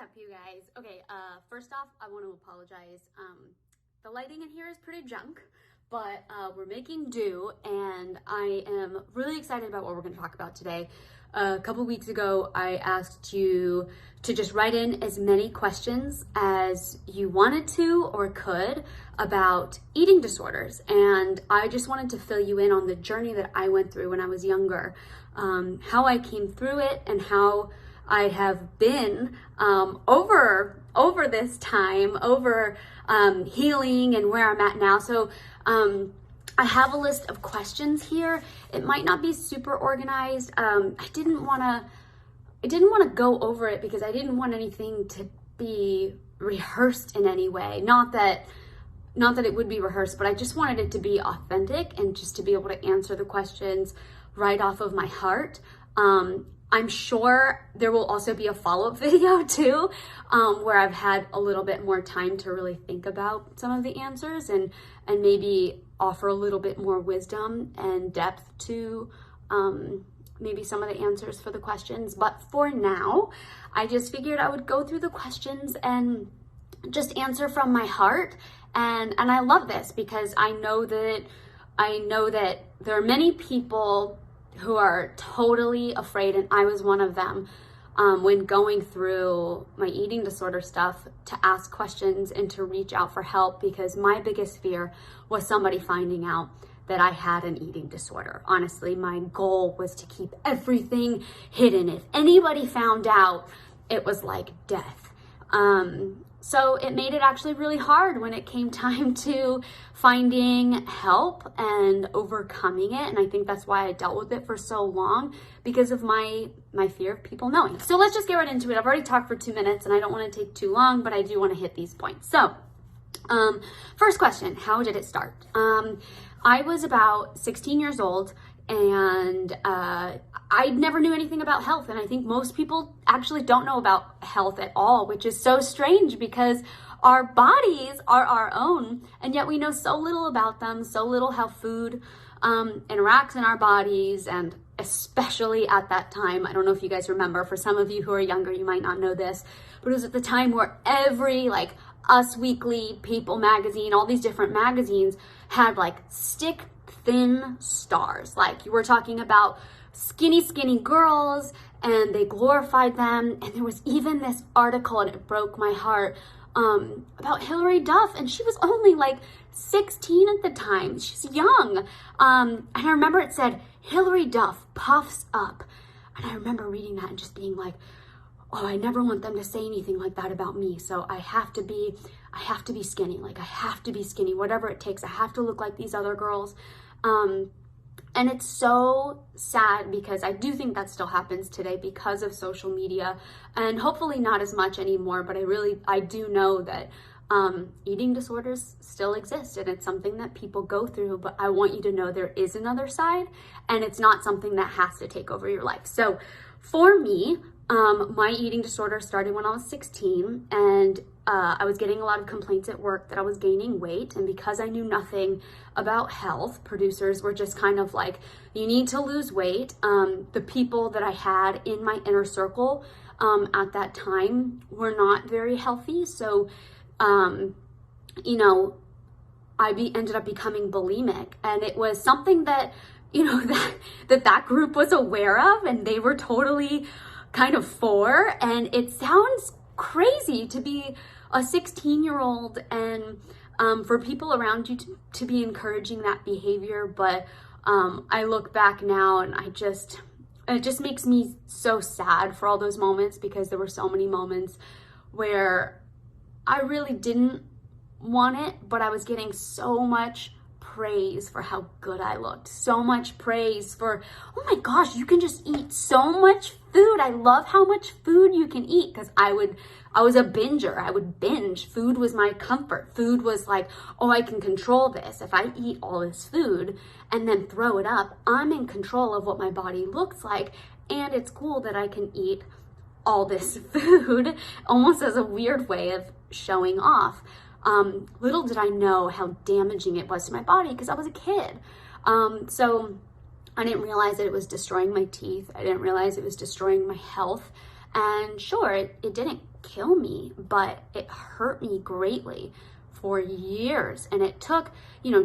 up, you guys? Okay, first off, I want to apologize. The lighting in here is pretty junk, but we're making do, and I am really excited about what we're going to talk about today. A couple weeks ago, I asked you to just write in as many questions as you wanted to or could about eating disorders, and I just wanted to fill you in on the journey that I went through when I was younger, how I came through it, and how I have been over this time, healing and where I'm at now. So I have a list of questions here. It might not be super organized. I didn't want to go over it because I didn't want anything to be rehearsed in any way. Not that it would be rehearsed, but I just wanted it to be authentic and just to be able to answer the questions right off of my heart. I'm sure there will also be a follow-up video too, where I've had a little bit more time to really think about some of the answers and maybe offer a little bit more wisdom and depth to maybe some of the answers for the questions. But for now, I just figured I would go through the questions and just answer from my heart. And I love this because I know that there are many people who are totally afraid, and I was one of them, when going through my eating disorder stuff, to ask questions and to reach out for help, because my biggest fear was somebody finding out that I had an eating disorder. Honestly, my goal was to keep everything hidden. If anybody found out, it was like death. So it made it actually really hard when it came time to finding help and overcoming it. And I think that's why I dealt with it for so long, because of my fear of people knowing. So let's just get right into it. I've already talked for 2 minutes and I don't want to take too long, but I do want to hit these points. So first question, how did it start? I was about 16 years old, and I never knew anything about health. And I think most people actually don't know about health at all, which is so strange because our bodies are our own, and yet we know so little about them, so little how food interacts in our bodies. And especially at that time, I don't know if you guys remember, for some of you who are younger, you might not know this, but it was at the time where every Us Weekly, People Magazine, all these different magazines had stick thin stars. You were talking about skinny girls, and they glorified them. And there was even this article, and it broke my heart, about Hilary Duff, and she was only 16 at the time. She's young. And I remember it said, Hilary Duff puffs up. And I remember reading that and just being like, oh, I never want them to say anything like that about me. So I have to be skinny. I have to be skinny, whatever it takes. I have to look like these other girls. And it's so sad because I do think that still happens today because of social media, and hopefully not as much anymore. But I do know that eating disorders still exist, and it's something that people go through. But I want you to know there is another side, and it's not something that has to take over your life. So for me, my eating disorder started when I was 16, and I was getting a lot of complaints at work that I was gaining weight. And because I knew nothing about health, producers were just kind of like, you need to lose weight. The people that I had in my inner circle at that time were not very healthy. So, I ended up becoming bulimic. And it was something that, that group was aware of, and they were totally kind of for. And it sounds crazy to be a 16-year-old and for people around you to be encouraging that behavior. But I look back now, and it just makes me so sad for all those moments, because there were so many moments where I really didn't want it, but I was getting so much praise for how good I looked, so much praise for, oh my gosh, you can just eat so much food. I love how much food you can eat, because I was a binger. I would binge. Food was my comfort. Food was like, oh, I can control this. If I eat all this food and then throw it up, I'm in control of what my body looks like, and it's cool that I can eat all this food, almost as a weird way of showing off. Little did I know how damaging it was to my body, because I was a kid. So I didn't realize that it was destroying my teeth. I didn't realize it was destroying my health. And sure, it didn't kill me, but it hurt me greatly for years. And it took,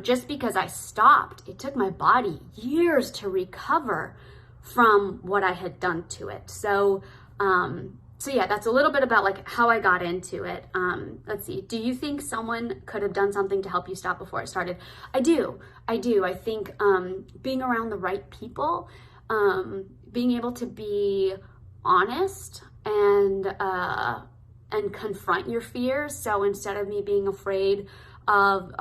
just because I stopped, it took my body years to recover from what I had done to it. So yeah, that's a little bit about like how I got into it. Let's see. Do you think someone could have done something to help you stop before it started? I do. I think being around the right people, being able to be honest and confront your fears. So instead of me being afraid of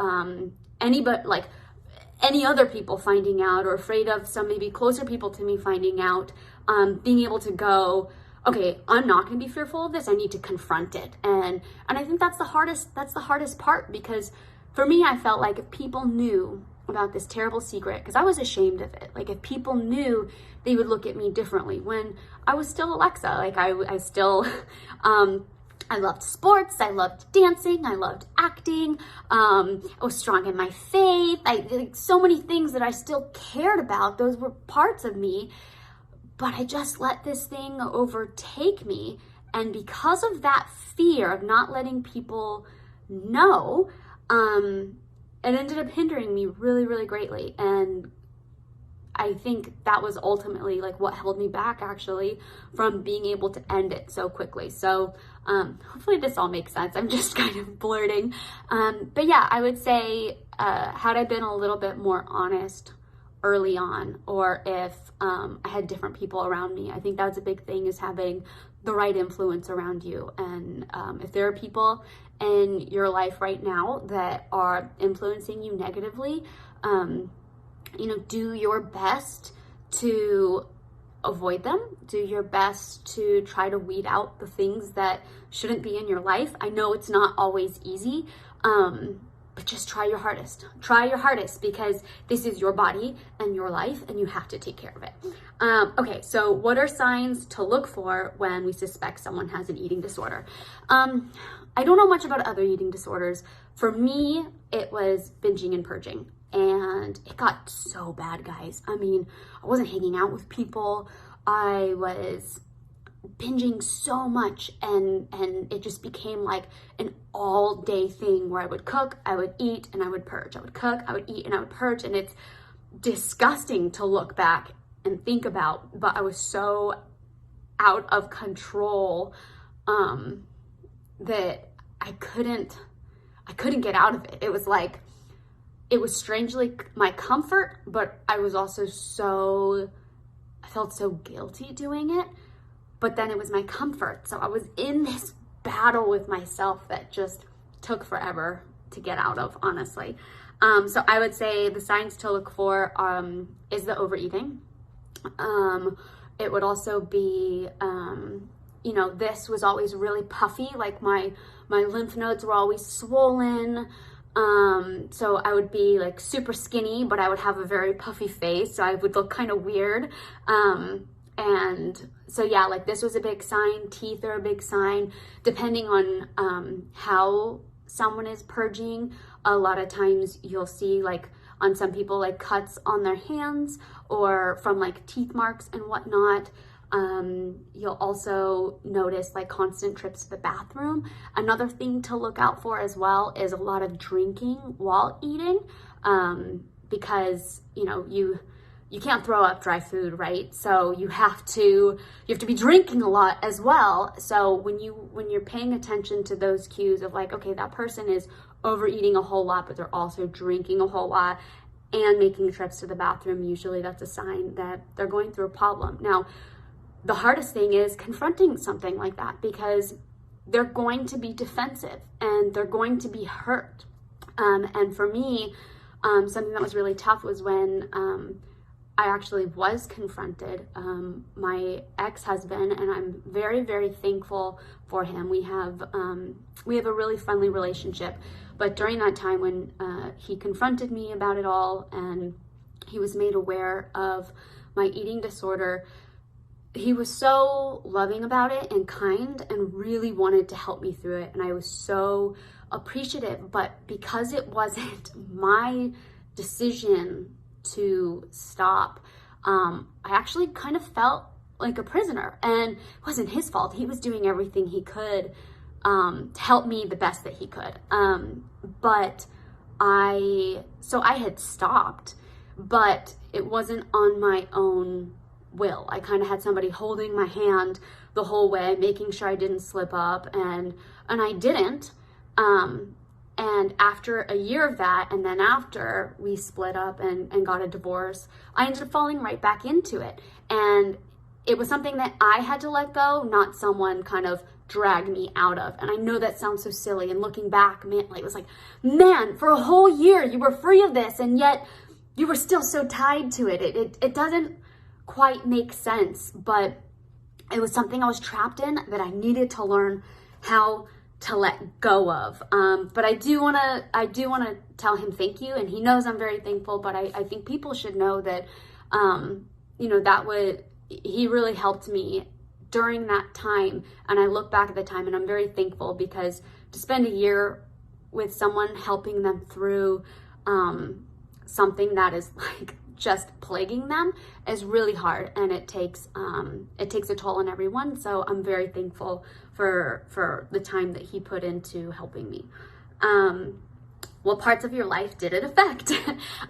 any other people finding out, or afraid of some maybe closer people to me finding out, being able to go, okay, I'm not going to be fearful of this. I need to confront it. And I think that's the hardest part, because for me, I felt like if people knew about this terrible secret, because I was ashamed of it. Like if people knew, they would look at me differently. When I was still Alexa, like I still, I loved sports, I loved dancing, I loved acting, I was strong in my faith, like so many things that I still cared about. Those were parts of me, but I just let this thing overtake me. And because of that fear of not letting people know, it ended up hindering me really, really greatly. And I think that was ultimately like what held me back, actually, from being able to end it so quickly. So hopefully this all makes sense. I'm just kind of blurting. But yeah, I would say had I been a little bit more honest early on, or if I had different people around me, I think that's a big thing, is having the right influence around you. And if there are people in your life right now that are influencing you negatively, do your best to avoid them. Do your best to try to weed out the things that shouldn't be in your life. I know it's not always easy, but just try your hardest. Try your hardest, because this is your body and your life, and you have to take care of it. Okay, so what are signs to look for when we suspect someone has an eating disorder? I don't know much about other eating disorders. For me, it was binging and purging. And it got so bad, guys. I mean, I wasn't hanging out with people. I was binging so much, and it just became like an all-day thing where I would cook, I would eat, and I would purge. I would cook, I would eat, and I would purge. And it's disgusting to look back and think about, but I was so out of control that I couldn't get out of it. It was like, it was strangely my comfort, but I was also I felt so guilty doing it, but then it was my comfort. So I was in this battle with myself that just took forever to get out of, honestly. So I would say the signs to look for is the overeating. It would also be, this was always really puffy, like my lymph nodes were always swollen. So I would be like super skinny, but I would have a very puffy face, so I would look kind of weird. And so yeah, like this was a big sign. Teeth are a big sign. Depending on how someone is purging, a lot of times you'll see like on some people like cuts on their hands, or from like teeth marks and whatnot. You'll also notice like constant trips to the bathroom. Another thing to look out for as well is a lot of drinking while eating, because you can't throw up dry food, right? So you have to be drinking a lot as well. So when you're paying attention to those cues of like, okay, that person is overeating a whole lot, but they're also drinking a whole lot and making trips to the bathroom, usually that's a sign that they're going through a problem. Now, the hardest thing is confronting something like that, because they're going to be defensive and they're going to be hurt. And for me, something that was really tough was when I actually was confronted. My ex-husband, and I'm very, very thankful for him. We have a really friendly relationship. But during that time when he confronted me about it all, and he was made aware of my eating disorder, he was so loving about it and kind and really wanted to help me through it. And I was so appreciative, but because it wasn't my decision to stop, I actually kind of felt like a prisoner, and it wasn't his fault. He was doing everything he could to help me the best that he could. But I had stopped, but it wasn't on my own will. I kind of had somebody holding my hand the whole way, making sure I didn't slip up, and I didn't. And after a year of that, and then after we split up and got a divorce, I ended up falling right back into it. And it was something that I had to let go, not someone kind of drag me out of. And I know that sounds so silly, and looking back, man, like, it was like, man, for a whole year you were free of this, and yet you were still so tied to it. It doesn't quite make sense, but it was something I was trapped in that I needed to learn how to let go of. But I do want to tell him thank you, and he knows I'm very thankful. But I think people should know that, he really helped me during that time. And I look back at the time, and I'm very thankful, because to spend a year with someone helping them through something that is like just plaguing them is really hard, and it takes a toll on everyone. So I'm very thankful for the time that he put into helping me. What parts of your life did it affect?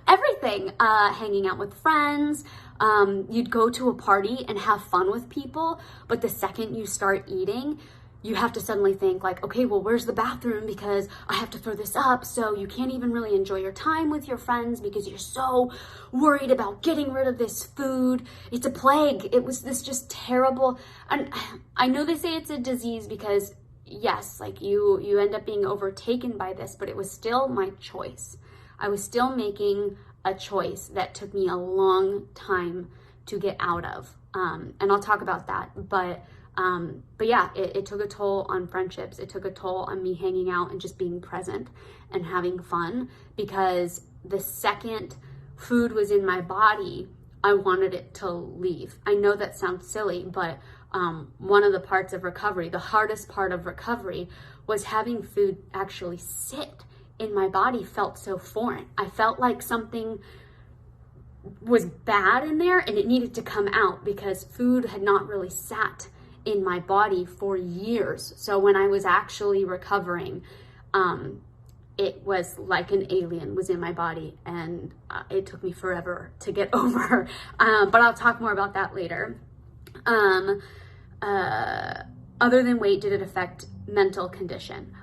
Everything. Hanging out with friends. You'd go to a party and have fun with people, but the second you start eating, you have to suddenly think like, okay, well, where's the bathroom? Because I have to throw this up. So you can't even really enjoy your time with your friends because you're so worried about getting rid of this food. It's a plague. It was this just terrible. And I know they say it's a disease because yes, like you end up being overtaken by this, but it was still my choice. I was still making a choice that took me a long time to get out of. And I'll talk about that. But yeah, it took a toll on friendships. It took a toll on me hanging out and just being present and having fun, because the second food was in my body, I wanted it to leave. I know that sounds silly, but one of the parts of recovery, the hardest part of recovery, was having food actually sit in my body felt so foreign. I felt like something was bad in there and it needed to come out because food had not really sat in my body for years. So when I was actually recovering, it was like an alien was in my body, and it took me forever to get over. But I'll talk more about that later. Other than weight, did it affect mental condition?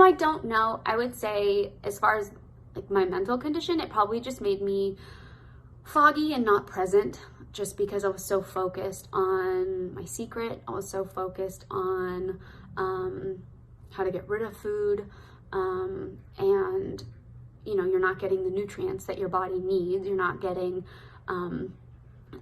I don't know. I would say as far as like my mental condition, it probably just made me foggy and not present, just because I was so focused on my secret. I was so focused on how to get rid of food, and you're not getting the nutrients that your body needs. You're not getting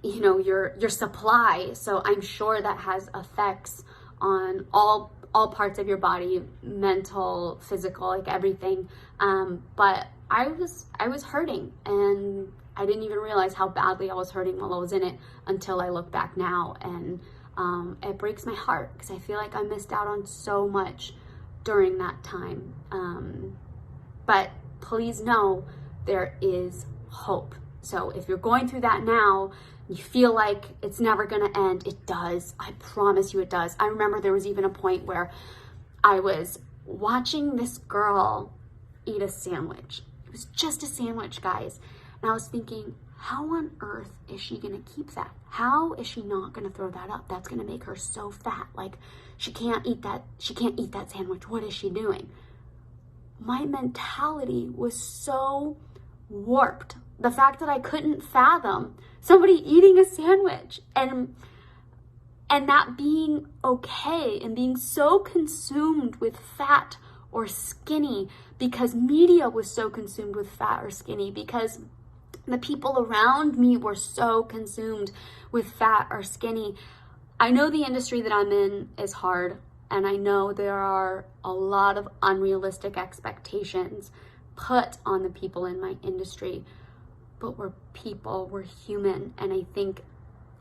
your supply. So I'm sure that has effects on all parts of your body, mental, physical, like everything. But I was hurting, and I didn't even realize how badly I was hurting while I was in it until I look back now, and it breaks my heart because I feel like I missed out on so much during that time. But please know there is hope. So if you're going through that now, you feel like it's never going to end, it does. I promise you it does. I remember there was even a point where I was watching this girl eat a sandwich. It was just a sandwich, guys. And I was thinking, how on earth is she going to keep that? How is she not going to throw that up? That's going to make her so fat. Like, she can't eat that. She can't eat that sandwich. What is she doing? My mentality was so warped. The fact that I couldn't fathom somebody eating a sandwich and that being okay, and being so consumed with fat or skinny because media was so consumed with fat or skinny, because the people around me were so consumed with fat or skinny. I know the industry that I'm in is hard, and I know there are a lot of unrealistic expectations put on the people in my industry, but we're people, we're human, and I think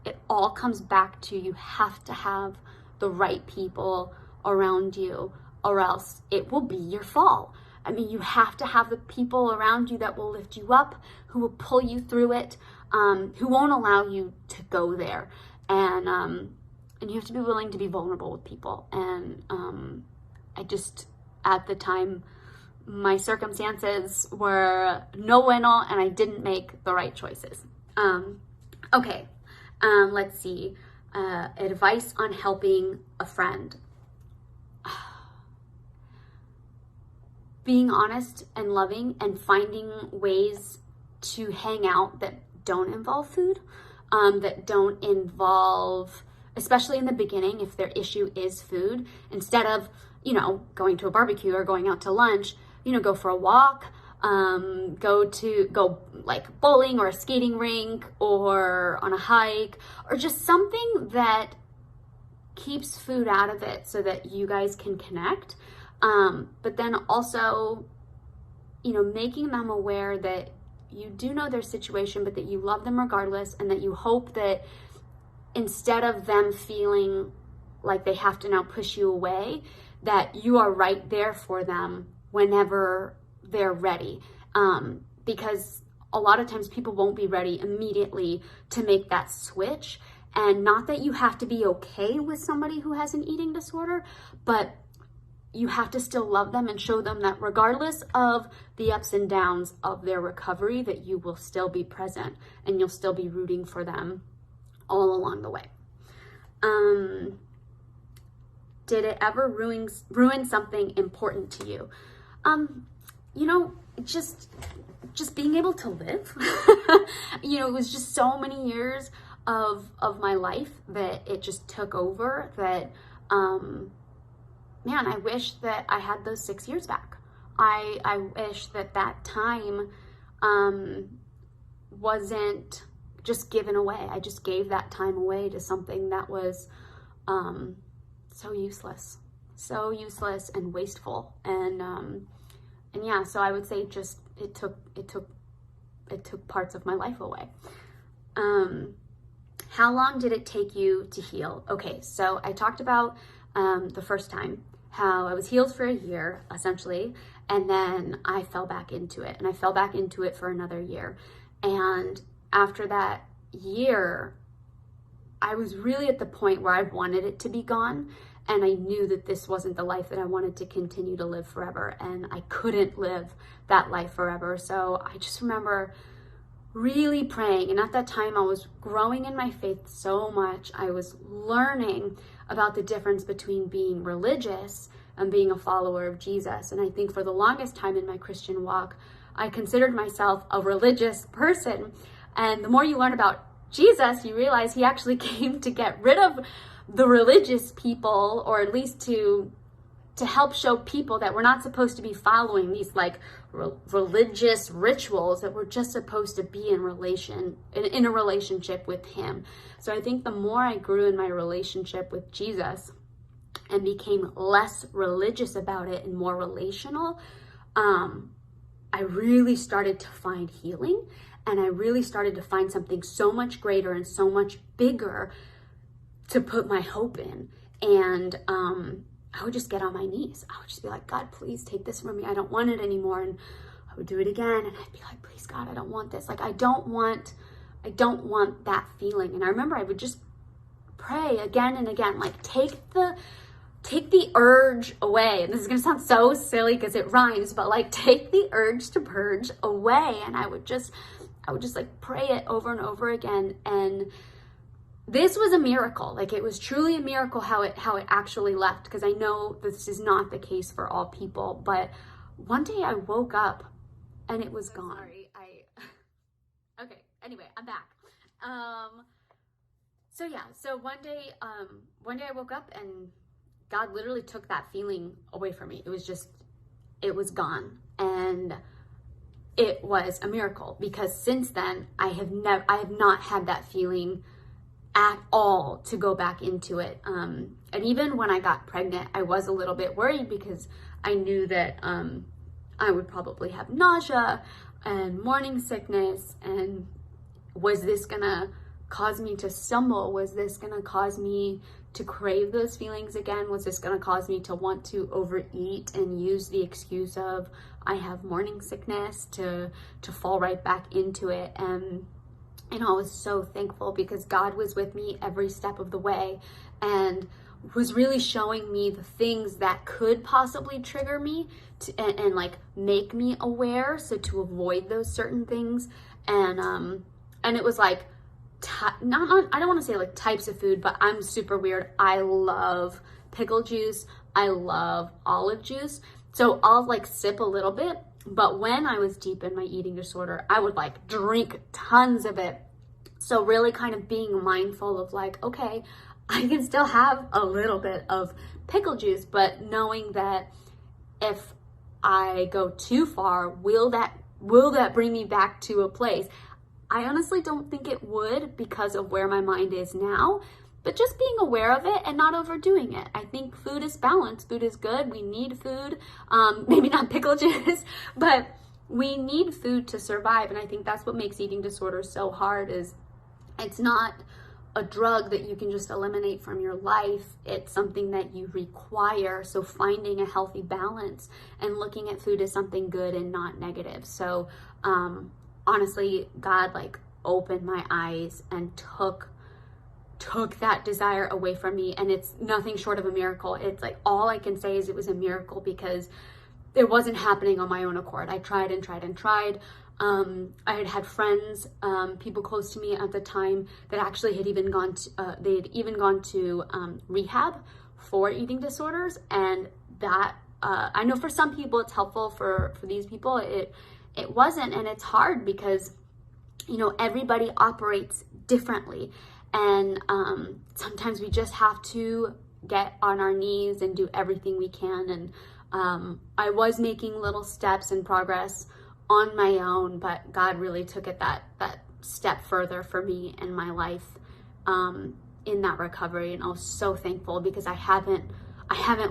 it all comes back to you have to have the right people around you, or else it will be your fall. I mean, you have to have the people around you that will lift you up, who will pull you through it. who won't allow you to go there. And you have to be willing to be vulnerable with people. And I just, at the time, my circumstances were no bueno, and I didn't make the right choices. Okay, let's see. Advice on helping a friend. Being honest and loving and finding ways to hang out that don't involve food, that don't involve, especially in the beginning, if their issue is food, instead of, going to a barbecue or going out to lunch, go for a walk, go like bowling or a skating rink or on a hike, or just something that keeps food out of it so that you guys can connect. But then also, making them aware that you do know their situation, but that you love them regardless, and that you hope that instead of them feeling like they have to now push you away, that you are right there for them whenever they're ready. Because a lot of times people won't be ready immediately to make that switch. And not that you have to be okay with somebody who has an eating disorder, but you have to still love them and show them that regardless of the ups and downs of their recovery, that you will still be present and you'll still be rooting for them all along the way. Did it ever ruin something important to you? Just being able to live. It was just so many years of my life that it just took over, that man, I wish that I had those 6 years back. I wish that time wasn't just given away. I just gave that time away to something that was so useless and wasteful. And yeah, so I would say just it took parts of my life away. How long did it take you to heal? Okay, so I talked about the first time, how I was healed for a year, essentially, and then I fell back into it, and I fell back into it for another year. And after that year, I was really at the point where I wanted it to be gone, and I knew that this wasn't the life that I wanted to continue to live forever, and I couldn't live that life forever. So I just remember really praying, and at that time I was growing in my faith so much. I was learning about the difference between being religious and being a follower of Jesus. And I think for the longest time in my Christian walk, I considered myself a religious person. And the more you learn about Jesus, you realize he actually came to get rid of the religious people, or at least to help show people that we're not supposed to be following these like religious rituals, that we're just supposed to be in a relationship with him. So I think the more I grew in my relationship with Jesus and became less religious about it and more relational, I really started to find healing, and I really started to find something so much greater and so much bigger to put my hope in. And I would just get on my knees. I would just be like, God, please take this from me. I don't want it anymore. And I would do it again. And I'd be like, please, God, I don't want this. Like, I don't want that feeling. And I remember I would just pray again and again, like take the urge away. And this is going to sound so silly because it rhymes, but like take the urge to purge away. And I would just like pray it over and over again. And this was a miracle. Like, it was truly a miracle how it actually left, because I know this is not the case for all people. But one day I woke up and it was gone. Sorry, okay, anyway, I'm back. So one day I woke up and God literally took that feeling away from me. It was gone. And it was a miracle, because since then I have not had that feeling at all to go back into it. And even when I got pregnant, I was a little bit worried, because I knew that I would probably have nausea and morning sickness. And was this gonna cause me to stumble? Was this gonna cause me to crave those feelings again? Was this gonna cause me to want to overeat and use the excuse of I have morning sickness to fall right back into it? And And I was so thankful because God was with me every step of the way and was really showing me the things that could possibly trigger me and like make me aware, so to avoid those certain things. And it was like not I don't want to say like types of food, but I'm super weird. I love pickle juice. I love olive juice. So I'll like sip a little bit, but when I was deep in my eating disorder, I would like drink tons of it. So really kind of being mindful of like, okay, I can still have a little bit of pickle juice, but knowing that if I go too far, will that bring me back to a place? I honestly don't think it would because of where my mind is now, but just being aware of it and not overdoing it. I think food is balance. Food is good. We need food. Maybe not pickle juice, but we need food to survive. And I think that's what makes eating disorders so hard, is it's not a drug that you can just eliminate from your life. It's something that you require. So finding a healthy balance and looking at food as something good and not negative. So honestly, God like opened my eyes and took that desire away from me. And it's nothing short of a miracle. It's like, all I can say is it was a miracle because it wasn't happening on my own accord. I tried and tried and tried. I had friends, people close to me at the time that actually had even gone to, rehab for eating disorders. And that, I know for some people it's helpful. For these people, it wasn't. And it's hard because, you know, everybody operates differently. And, sometimes we just have to get on our knees and do everything we can. And, I was making little steps and progress on my own, but God really took it that step further for me in my life, in that recovery. And I was so thankful because I haven't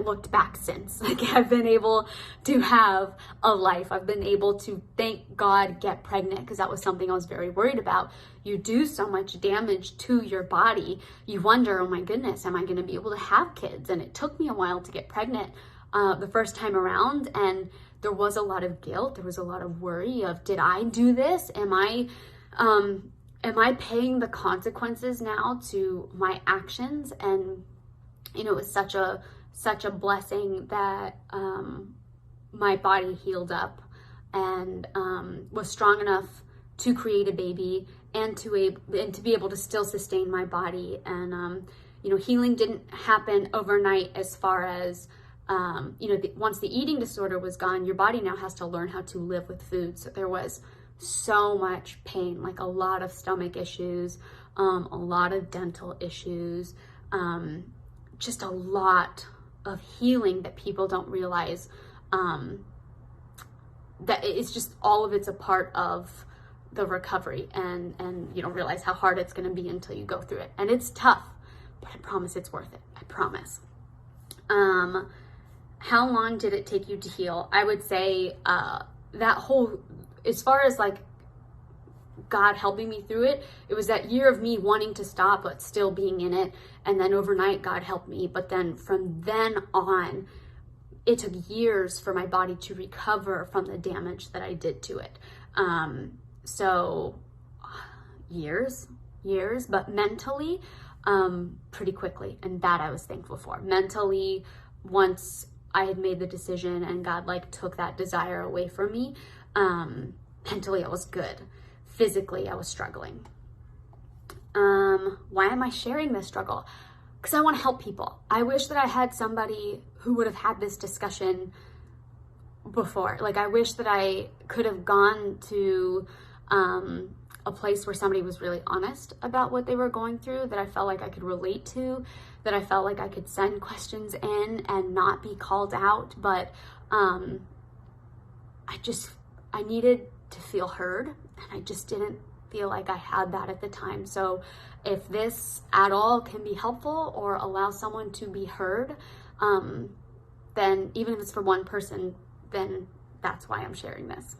looked back since. Like, I've been able to have a life. I've been able to, thank God, get pregnant, because that was something I was very worried about. You do so much damage to your body. You wonder, oh my goodness, am I going to be able to have kids? And it took me a while to get pregnant the first time around. And there was a lot of guilt. There was a lot of worry of, did I do this? Am I paying the consequences now to my actions? And, you know, it was such a blessing that my body healed up and was strong enough to create a baby and to be able to still sustain my body. And, you know, healing didn't happen overnight as far as, you know, once the eating disorder was gone, your body now has to learn how to live with food. So there was so much pain, like a lot of stomach issues, a lot of dental issues, just a lot of healing that people don't realize, that it's just, all of it's a part of the recovery, and you don't realize how hard it's going to be until you go through it. And it's tough, but I promise it's worth it. I promise. How long did it take you to heal? I would say that whole, as far as like God helping me through it, it was that year of me wanting to stop but still being in it. And then overnight God helped me. But then from then on, it took years for my body to recover from the damage that I did to it. So years, but mentally, pretty quickly. And that I was thankful for. Mentally, once I had made the decision and God like took that desire away from me, mentally I was good. Physically, I was struggling. Why am I sharing this struggle? Because I want to help people. I wish that I had somebody who would have had this discussion before. Like, I wish that I could have gone to a place where somebody was really honest about what they were going through, that I felt like I could relate to, that I felt like I could send questions in and not be called out. But I needed to feel heard, and I just didn't feel like I had that at the time. So if this at all can be helpful or allow someone to be heard, then even if it's for one person, then that's why I'm sharing this.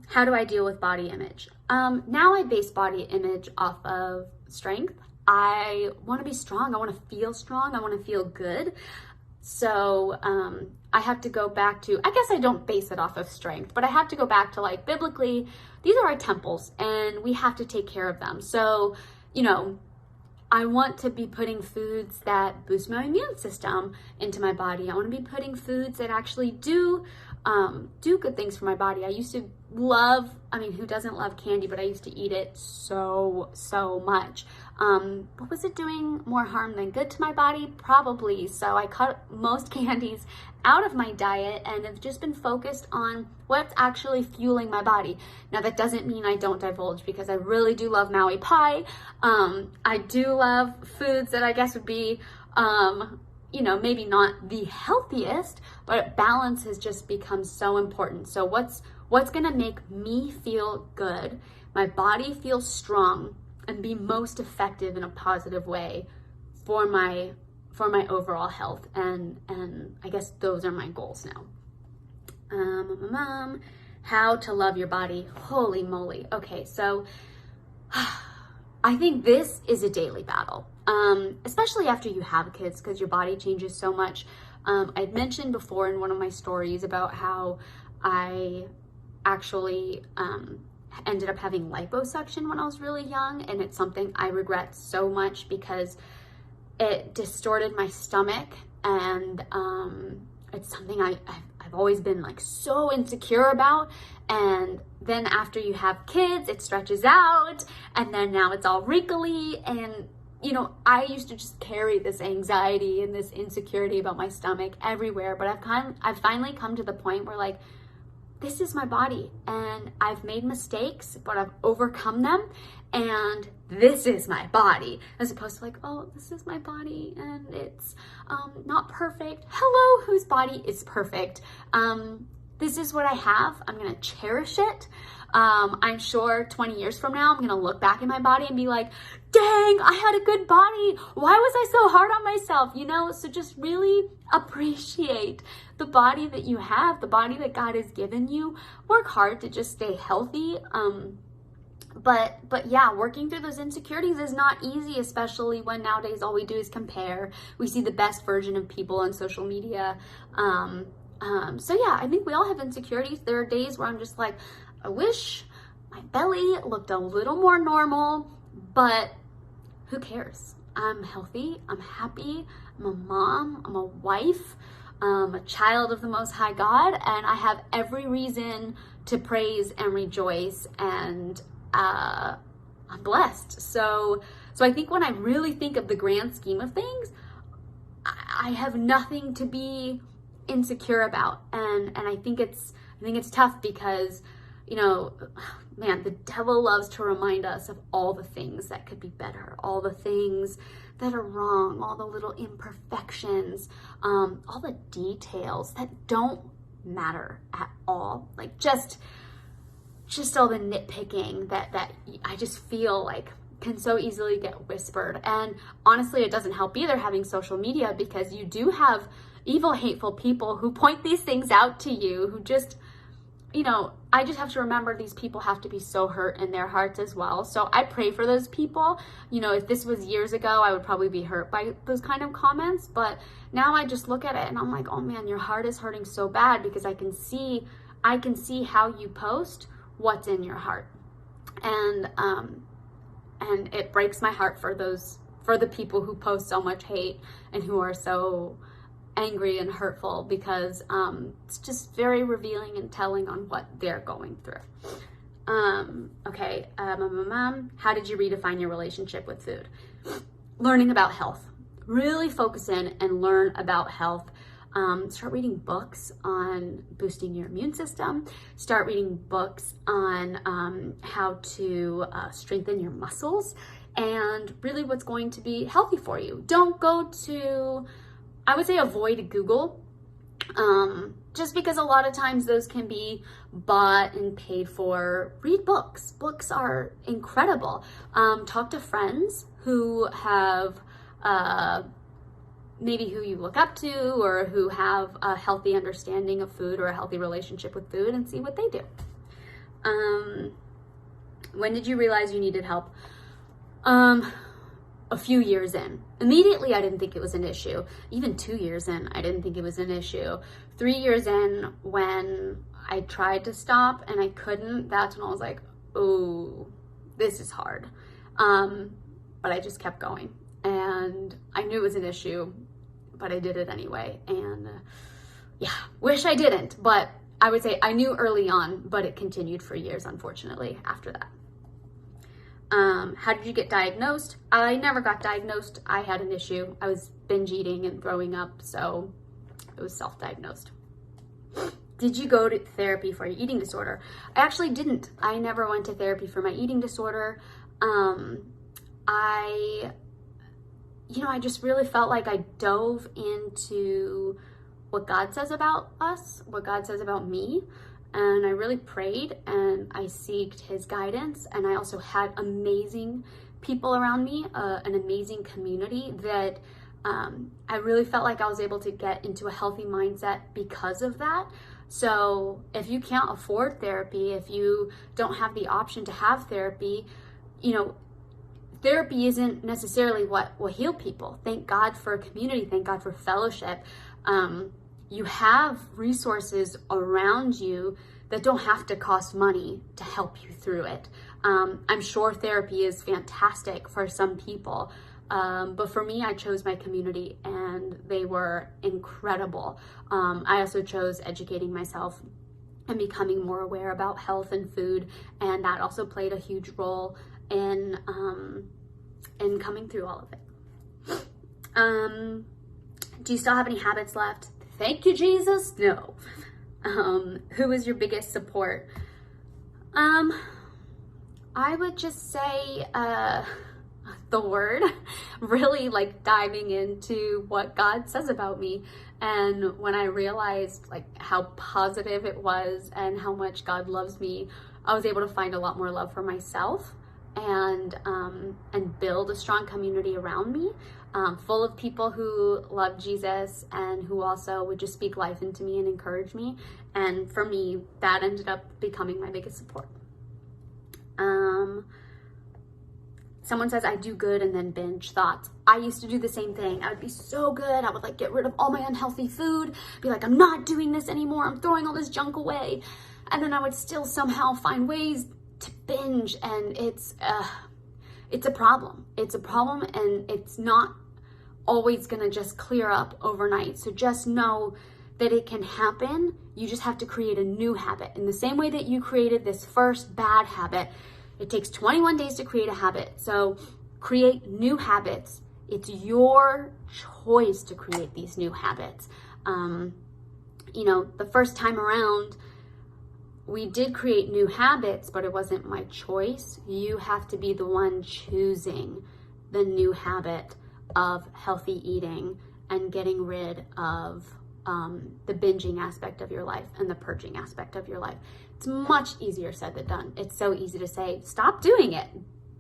How do I deal with body image? Now I base body image off of strength. I want to be strong. I want to feel strong. I want to feel good. So I have to go back to, I guess I don't base it off of strength, but I have to go back to like biblically, these are our temples and we have to take care of them. So, you know, I want to be putting foods that boost my immune system into my body. I want to be putting foods that actually do good things for my body. I used to love, I mean, who doesn't love candy, but I used to eat it so much. What was it doing more harm than good to my body? Probably. So I cut most candies out of my diet and have just been focused on what's actually fueling my body. Now that doesn't mean I don't divulge, because I really do love Maui pie. I do love foods that I guess would be, you know, maybe not the healthiest, but balance has just become so important. So what's gonna make me feel good, my body feel strong, and be most effective in a positive way for my overall health, and I guess those are my goals now. How to love your body. Holy moly. Okay, so I think this is a daily battle, especially after you have kids, because your body changes so much. I'd mentioned before in one of my stories about how I actually ended up having liposuction when I was really young, and it's something I regret so much because it distorted my stomach, and it's something I've always been like so insecure about. And then after you have kids, it stretches out, and then now it's all wrinkly. And you know, I used to just carry this anxiety and this insecurity about my stomach everywhere, but I've finally come to the point where like, this is my body and I've made mistakes, but I've overcome them, and this is my body, as opposed to like, oh, this is my body and it's not perfect. Hello, whose body is perfect? This is what I have. I'm gonna cherish it. I'm sure 20 years from now, I'm gonna look back at my body and be like, dang, I had a good body. Why was I so hard on myself? You know, so just really appreciate the body that you have, the body that God has given you. Work hard to just stay healthy. But yeah, working through those insecurities is not easy, especially when nowadays all we do is compare. We see the best version of people on social media. So yeah, I think we all have insecurities. There are days where I'm just like, I wish my belly looked a little more normal, but who cares? I'm healthy, I'm happy, I'm a mom, I'm a wife, a child of the Most High God, and I have every reason to praise and rejoice, and I'm blessed. So I think when I really think of the grand scheme of things, I have nothing to be insecure about, and I think it's tough because, you know, man, the devil loves to remind us of all the things that could be better, all the things that are wrong, all the little imperfections, all the details that don't matter at all. Like just all the nitpicking that I just feel like can so easily get whispered. And honestly, it doesn't help either having social media, because you do have evil, hateful people who point these things out to you, who just, you know, I just have to remember these people have to be so hurt in their hearts as well. So I pray for those people. You know, if this was years ago, I would probably be hurt by those kind of comments. But now I just look at it and I'm like, oh man, your heart is hurting so bad, because I can see how you post what's in your heart. And it breaks my heart for the people who post so much hate and who are so angry and hurtful, because it's just very revealing and telling on what they're going through. Okay, how did you redefine your relationship with food? Learning about health. Really focus in and learn about health. Start reading books on boosting your immune system. Start reading books on how to strengthen your muscles, and really what's going to be healthy for you. Don't go to, I would say, avoid Google, just because a lot of times those can be bought and paid for. Read books. Books are incredible. Talk to friends who have maybe who you look up to, or who have a healthy understanding of food or a healthy relationship with food, and see what they do. When did you realize you needed help? a few years in. Immediately, I didn't think it was an issue. Even 2 years in, I didn't think it was an issue. 3 years in, when I tried to stop and I couldn't, that's when I was like, oh, this is hard. But I just kept going. And I knew it was an issue, but I did it anyway. And yeah, wish I didn't. But I would say I knew early on, but it continued for years, unfortunately, after that. How did you get diagnosed? I never got diagnosed. I had an issue. I was binge eating and throwing up, so it was self-diagnosed. Did you go to therapy for your eating disorder? I actually didn't. I never went to therapy for my eating disorder. I just really felt like I dove into what God says about us, what God says about me. And I really prayed and I sought his guidance. And I also had amazing people around me, an amazing community that I really felt like I was able to get into a healthy mindset because of that. So if you can't afford therapy, if you don't have the option to have therapy, therapy isn't necessarily what will heal people. Thank God for community. Thank God for fellowship. You have resources around you that don't have to cost money to help you through it. I'm sure therapy is fantastic for some people, but for me, I chose my community and they were incredible. I also chose educating myself and becoming more aware about health and food, and that also played a huge role in coming through all of it. Do you still have any habits left? Thank you, Jesus. No. Who is your biggest support? I would just say the word, really like diving into what God says about me. And when I realized like how positive it was and how much God loves me, I was able to find a lot more love for myself and build a strong community around me, full of people who love Jesus and who also would just speak life into me and encourage me. And for me, that ended up becoming my biggest support. Someone says I do good and then binge. Thoughts. I used to do the same thing. I would be so good. I would like get rid of all my unhealthy food, be like, I'm not doing this anymore. I'm throwing all this junk away. And then I would still somehow find ways to binge, and it's a problem. It's a problem, and it's not always gonna just clear up overnight. So just know that it can happen. You just have to create a new habit. In the same way that you created this first bad habit, it takes 21 days to create a habit. So create new habits. It's your choice to create these new habits. The first time around, we did create new habits, but it wasn't my choice. You have to be the one choosing the new habit of healthy eating and getting rid of the binging aspect of your life and the purging aspect of your life. It's much easier said than done. It's so easy to say, stop doing it.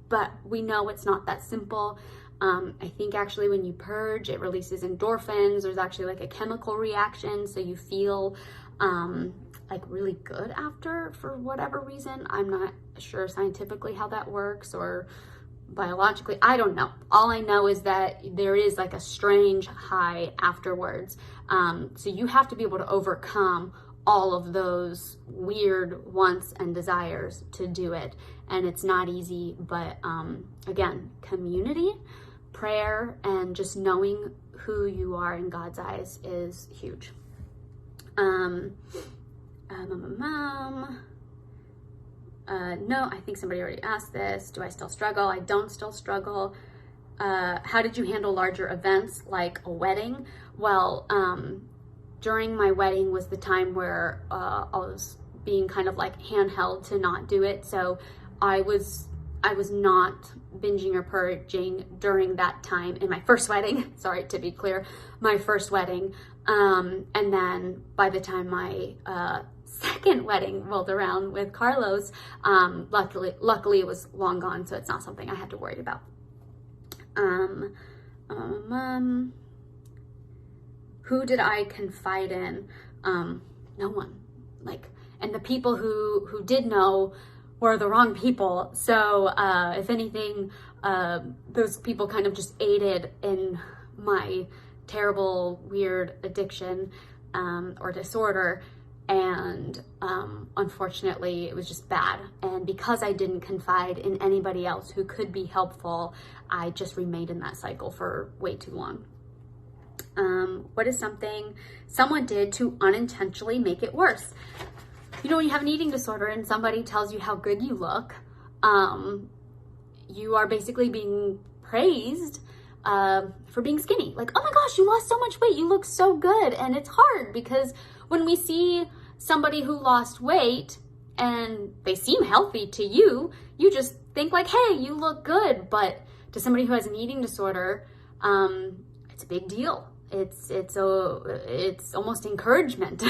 But we know it's not that simple. I think actually when you purge, it releases endorphins. There's actually like a chemical reaction. So you feel like really good after, for whatever reason. I'm not sure scientifically how that works or biologically. I don't know. All I know is that there is like a strange high afterwards. So you have to be able to overcome all of those weird wants and desires to do it. And it's not easy, but again, community, prayer, and just knowing who you are in God's eyes is huge. No, I think somebody already asked this. Do I still struggle? I don't still struggle. How did you handle larger events like a wedding? Well, during my wedding was the time where I was being kind of like handheld to not do it. So I was not binging or purging during that time in my first wedding. Sorry, to be clear, my first wedding. And then by the time my second wedding rolled around with Carlos, luckily it was long gone, so it's not something I had to worry about. Who did I confide in? No one. And the people who did know were the wrong people. So if anything, those people kind of just aided in my terrible, weird addiction or disorder. And unfortunately, it was just bad. And because I didn't confide in anybody else who could be helpful, I just remained in that cycle for way too long. What is something someone did to unintentionally make it worse? You know, when you have an eating disorder and somebody tells you how good you look, you are basically being praised for being skinny. Like, oh my gosh, you lost so much weight. You look so good. And it's hard because when we see somebody who lost weight and they seem healthy to you, you just think like, hey, you look good. But to somebody who has an eating disorder, it's a big deal. It's almost encouragement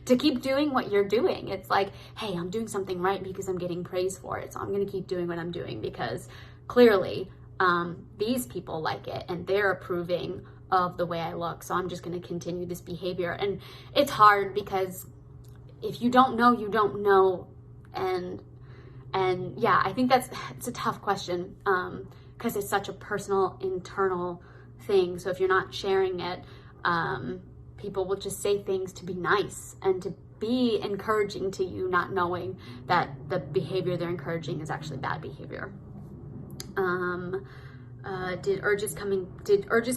to keep doing what you're doing. It's like, hey, I'm doing something right because I'm getting praise for it. So I'm going to keep doing what I'm doing because clearly these people like it and they're approving of the way I look. So I'm just going to continue this behavior. And it's hard because if you don't know, you don't know. And yeah, I think it's a tough question because it's such a personal, internal thing. So if you're not sharing it, people will just say things to be nice and to be encouraging to you, not knowing that the behavior they're encouraging is actually bad behavior. Did urges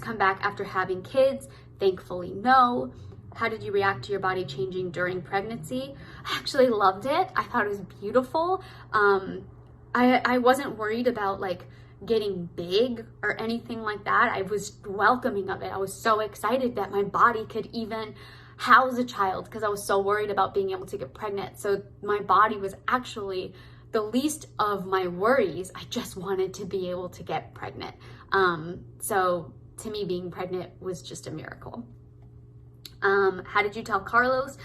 come back after having kids? Thankfully, no. How did you react to your body changing during pregnancy? I actually loved it. I thought it was beautiful. I wasn't worried about like getting big or anything like that. I was welcoming of it. I was so excited that my body could even house a child because I was so worried about being able to get pregnant. So my body was actually the least of my worries. I just wanted to be able to get pregnant. So to me, being pregnant was just a miracle. How did you tell Carlos?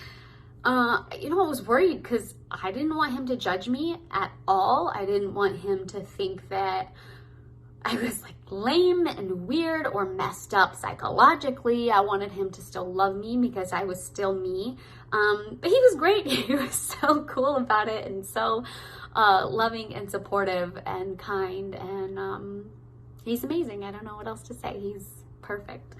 I was worried because I didn't want him to judge me at all. I didn't want him to think that I was like lame and weird or messed up psychologically. I wanted him to still love me because I was still me. But he was great. He was so cool about it and so loving and supportive and kind. And he's amazing. I don't know what else to say. He's perfect.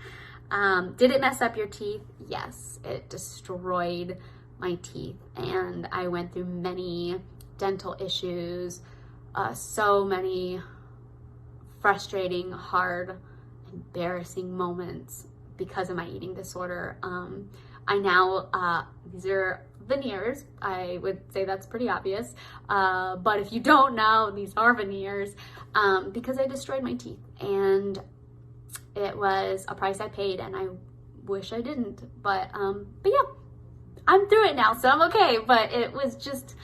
Did it mess up your teeth? Yes, it destroyed my teeth. And I went through many dental issues, so many frustrating, hard, embarrassing moments because of my eating disorder. I now, these are veneers. I would say that's pretty obvious. But if you don't know, these are veneers because I destroyed my teeth. And it was a price I paid and I wish I didn't. But yeah, I'm through it now, so I'm okay. But it was just,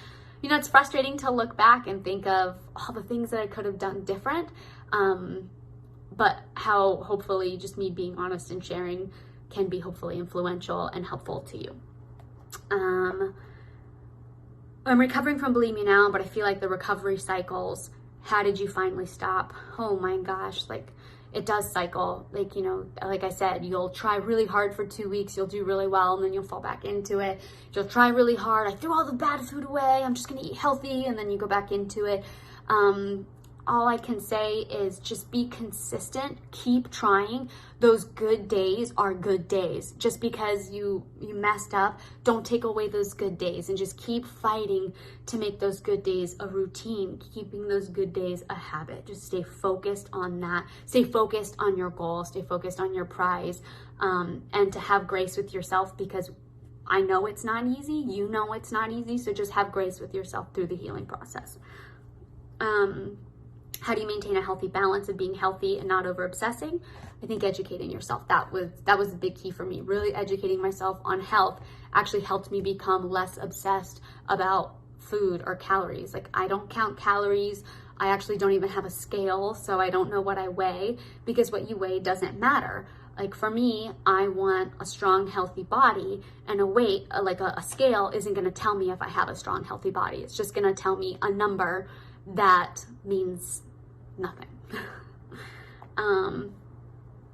it's frustrating to look back and think of all the things that I could have done different. But how hopefully just me being honest and sharing can be hopefully influential and helpful to you. I'm recovering from bulimia now, but I feel like the recovery cycles, how did you finally stop? Oh my gosh, like it does cycle. Like, like I said, you'll try really hard for 2 weeks, you'll do really well, and then you'll fall back into it. You'll try really hard. I threw all the bad food away. I'm just going to eat healthy. And then you go back into it. All I can say is just be consistent, keep trying. Those good days are good days. Just because you messed up, don't take away those good days and just keep fighting to make those good days a routine, keeping those good days a habit. Just stay focused on that. Stay focused on your goal, stay focused on your prize, and to have grace with yourself because I know it's not easy. You know it's not easy. So just have grace with yourself through the healing process. How do you maintain a healthy balance of being healthy and not over obsessing? I think educating yourself, that was the big key for me. Really educating myself on health actually helped me become less obsessed about food or calories. Like I don't count calories. I actually don't even have a scale, so I don't know what I weigh because what you weigh doesn't matter. Like for me, I want a strong, healthy body, and a weight, like a scale isn't gonna tell me if I have a strong, healthy body. It's just gonna tell me a number that means nothing.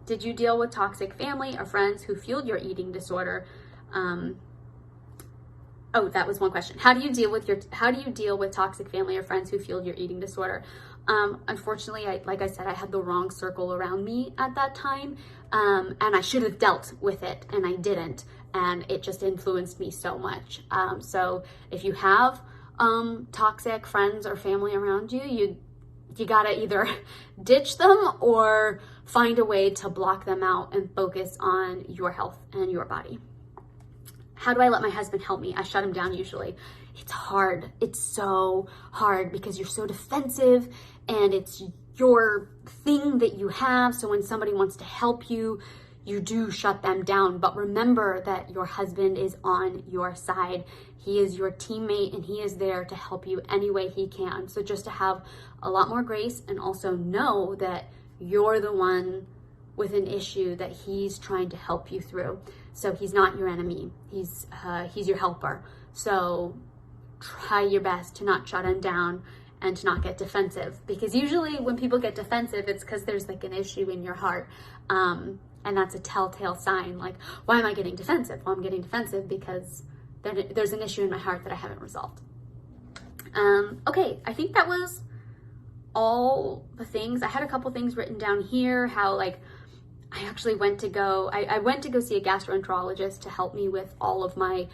Did you deal with toxic family or friends who fueled your eating disorder? Oh, that was one question. How do you deal with toxic family or friends who fueled your eating disorder? Unfortunately, like I said, I had the wrong circle around me at that time, and I should have dealt with it, and I didn't, and it just influenced me so much. So if you have toxic friends or family around you, you gotta either ditch them or find a way to block them out and focus on your health and your body. How do I let my husband help me? I shut him down usually. It's hard. It's so hard because you're so defensive and it's your thing that you have. So when somebody wants to help you, you do shut them down. But remember that your husband is on your side. He is your teammate and he is there to help you any way he can. So just to have a lot more grace and also know that you're the one with an issue that he's trying to help you through. So he's not your enemy. He's your helper. So try your best to not shut him down and to not get defensive, because usually when people get defensive, it's because there's like an issue in your heart. And that's a telltale sign. Like, why am I getting defensive? Well, I'm getting defensive because there's an issue in my heart that I haven't resolved. Okay, I think that was all the things. I had a couple things written down here, how like I actually went to go see a gastroenterologist to help me with all of my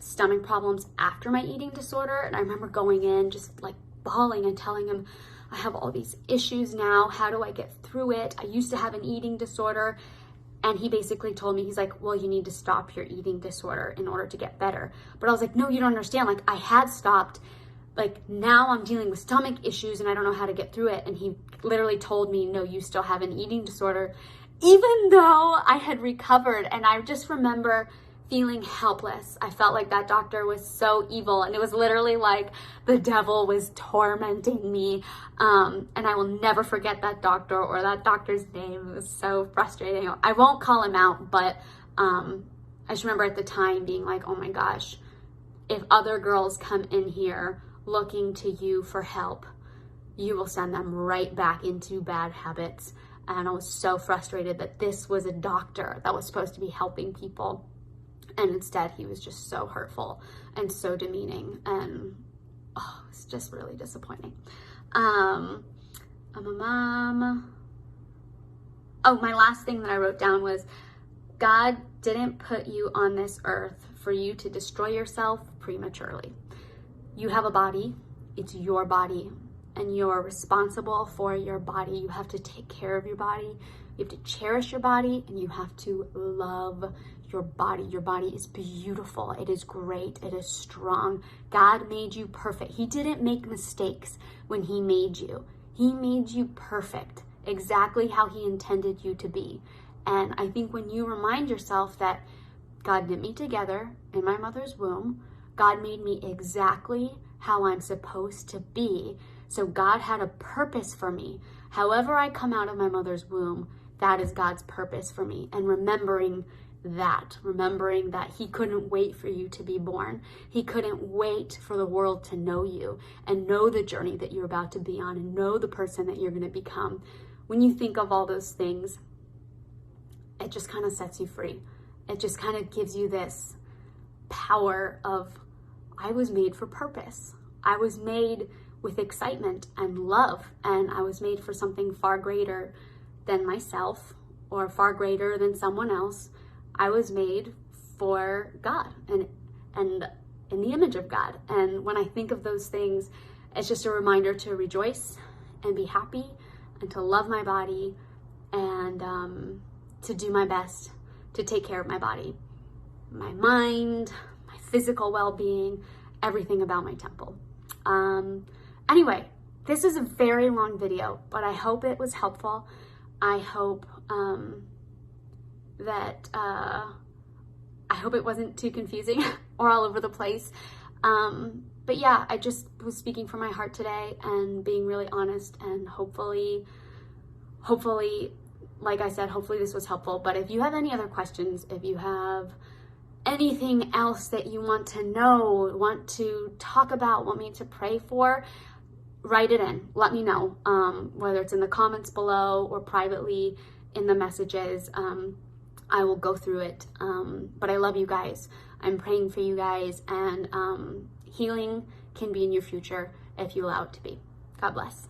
stomach problems after my eating disorder. And I remember going in just like bawling and telling him, I have all these issues now. How do I get through it? I used to have an eating disorder. And he basically told me, he's like, well, you need to stop your eating disorder in order to get better. But I was like, no, you don't understand. Like, I had stopped. Like, now I'm dealing with stomach issues and I don't know how to get through it. And he literally told me, no, you still have an eating disorder, even though I had recovered. And I just remember feeling helpless. I felt like that doctor was so evil, and it was literally like the devil was tormenting me. And I will never forget that doctor or that doctor's name. It was so frustrating. I won't call him out, but I just remember at the time being like, oh my gosh, if other girls come in here looking to you for help, you will send them right back into bad habits. And I was so frustrated that this was a doctor that was supposed to be helping people. And instead, he was just so hurtful and so demeaning. And oh, it's just really disappointing. I'm a mom. Oh, my last thing that I wrote down was, God didn't put you on this earth for you to destroy yourself prematurely. You have a body. It's your body. And you're responsible for your body. You have to take care of your body. You have to cherish your body. And you have to love your body. Your body is beautiful. It is great. It is strong. God made you perfect. He didn't make mistakes when he made you. He made you perfect, exactly how he intended you to be. And I think when you remind yourself that God knit me together in my mother's womb, God made me exactly how I'm supposed to be. So God had a purpose for me. However I come out of my mother's womb, that is God's purpose for me. And remembering that he couldn't wait for you to be born. He couldn't wait for the world to know you and know the journey that you're about to be on and know the person that you're going to become. When you think of all those things, it just kind of sets you free. It just kind of gives you this power of, I was made for purpose. I was made with excitement and love, and I was made for something far greater than myself or far greater than someone else. I was made for God and in the image of God. And when I think of those things, it's just a reminder to rejoice and be happy and to love my body and to do my best to take care of my body, my mind, my physical well-being, everything about my temple. Anyway, this is a very long video, but I hope it was helpful. I hope I hope it wasn't too confusing or all over the place. But yeah, I just was speaking from my heart today and being really honest, and hopefully, like I said, hopefully this was helpful. But if you have any other questions, if you have anything else that you want to know, want to talk about, want me to pray for, write it in. Let me know, whether it's in the comments below or privately in the messages. I will go through it. But I love you guys. I'm praying for you guys, and healing can be in your future if you allow it to be. God bless.